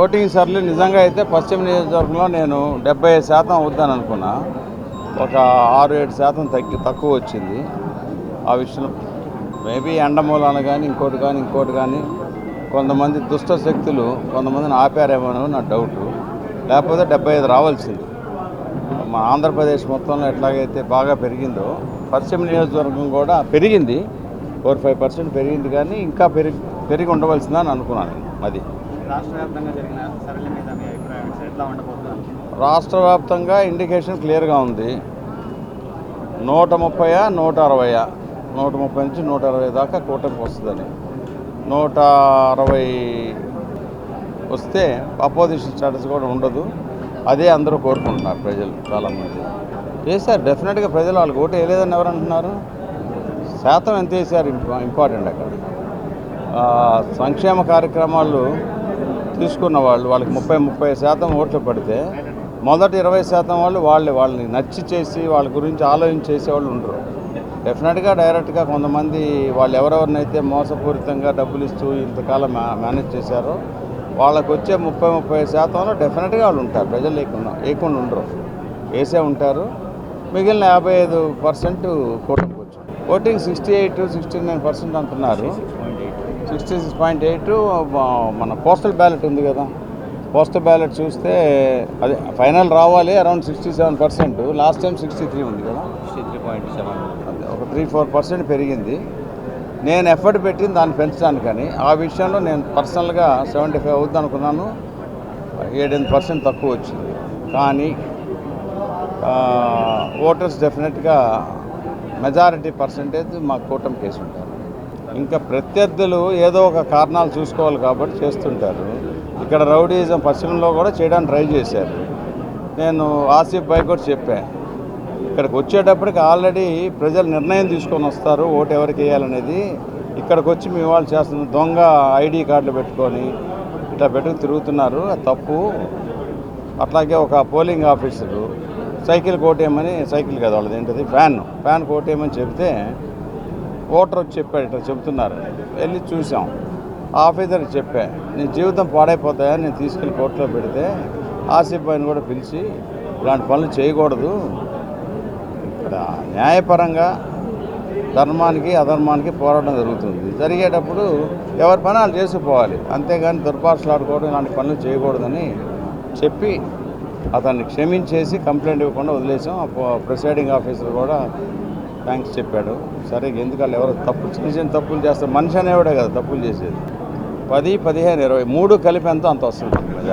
Voting సర్లు నిజంగా అయితే పశ్చిమ నియోజకవర్గంలో నేను 75% అవుద్దని అనుకున్నా. ఒక 6-7% తక్కువ వచ్చింది. ఆ విషయం మేబీ ఎండమూలాన కానీ ఇంకోటి కానీ కొంతమంది దుష్ట శక్తులు కొంతమందిని ఆపారేమో నా డౌటు. లేకపోతే 75 రావాల్సింది. మా ఆంధ్రప్రదేశ్ మొత్తంలో ఎట్లాగైతే బాగా పెరిగిందో పశ్చిమ నియోజకవర్గం కూడా పెరిగింది. 4-5% పెరిగింది, కానీ ఇంకా పెరిగి ఉండవలసిందని అనుకున్నాను. అది రాష్ట్ర వ్యాప్తంగా ఇండికేషన్ క్లియర్గా ఉంది. 130-160, 130 నుంచి 160 దాకా కూటమికి వస్తుందని. 160 వస్తే అపోజిషన్ స్టేటస్ కూడా ఉండదు. అదే అందరూ కోరుకుంటున్నారు ప్రజలు చాలామంది. వేశారు డెఫినెట్గా ప్రజలు. వాళ్ళకి ఓటు వేయలేదని ఎవరు అంటున్నారు? శాతం ఎంత వేశారు ఇంపార్టెంట్. అక్కడ సంక్షేమ కార్యక్రమాలు తీసుకున్న వాళ్ళకి 30% ఓట్లు పడితే మొదటి 20% వాళ్ళని నచ్చి చేసి వాళ్ళ గురించి ఆలోచించేసే వాళ్ళు ఉండరు. డెఫినెట్గా డైరెక్ట్గా కొంతమంది వాళ్ళు ఎవరెవరినైతే మోసపూరితంగా డబ్బులు ఇస్తూ ఇంతకాలం మేనేజ్ చేశారో వాళ్ళకు వచ్చే 30% డెఫినెట్గా వాళ్ళు ఉంటారు. ప్రజలు లేకుండా ఉండరు, వేసే ఉంటారు. మిగిలిన 55% కూటమికి వచ్చు. ఓటింగ్ 68-69% అంటున్నారు. 66.8 మన పోస్టల్ బ్యాలెట్ ఉంది కదా. పోస్టల్ బ్యాలెట్ చూస్తే అదే ఫైనల్ రావాలి అరౌండ్ 67%. లాస్ట్ టైం 63 ఉంది కదా, 63.7. ఒక 3-4% పెరిగింది. నేను ఎఫర్ట్ పెట్టింది దాన్ని పెంచడానికని. ఆ విషయంలో నేను పర్సనల్గా 75 అవుద్ది అనుకున్నాను. 7-8% తక్కువ వచ్చింది. కానీ ఓటర్స్ డెఫినెట్గా మెజారిటీ పర్సంటేజ్ మా కూటమి కేసు ఉంటారు. ఇంకా ప్రత్యర్థులు ఏదో ఒక కారణాలు చూసుకోవాలి కాబట్టి చేస్తుంటారు. ఇక్కడ రౌడీయిజం పశ్చిమంలో కూడా చేయడానికి ట్రై చేశారు. నేను ఆసిఫ్ భాయ్ కూడా చెప్పాను, ఇక్కడికి వచ్చేటప్పటికి ఆల్రెడీ ప్రజలు నిర్ణయం తీసుకొని వస్తారు ఓటు ఎవరికి వేయాలనేది. ఇక్కడికి వచ్చి మీ వాళ్ళు చేస్తున్న దొంగ ఐడి కార్డులు పెట్టుకొని ఇట్లా పెట్టుకు తిరుగుతున్నారు, అది తప్పు. అట్లాగే ఒక పోలింగ్ ఆఫీసరు సైకిల్ కోటేయమని, సైకిల్ కదా వాళ్ళది ఏంటిది, ఫ్యాన్ కోటేయమని చెప్తే ఓటర్ వచ్చి చెప్పాడు ఇట్లా చెబుతున్నారు. వెళ్ళి చూసాం. ఆఫీసర్కి చెప్పా, నీ జీవితం పాడైపోతాయని నేను తీసుకెళ్ళి కోర్టులో పెడితే ఆసిఫ్ భాయ్ని కూడా పిలిచి ఇలాంటి పనులు చేయకూడదు, ఇక్కడ న్యాయపరంగా ధర్మానికి అధర్మానికి పోరాటం జరుగుతుంది, జరిగేటప్పుడు ఎవరి పని వాళ్ళు చేసుకుపోవాలి, అంతేగాని దుర్భాషలాడుకోవడం ఇలాంటి పనులు చేయకూడదని చెప్పి అతన్ని క్షమించేసి కంప్లైంట్ ఇవ్వకుండా వదిలేసాం. ప్రిసైడింగ్ ఆఫీసర్ కూడా థ్యాంక్స్ చెప్పాడు. సరే ఎందుకంటే ఎవరు చిన్న తప్పులు చేస్తారు, మనిషి అనేవాడే కదా తప్పులు చేసేది. 10, 15, 20 3 కలిపి అంత వస్తుంది మెజారిటీ.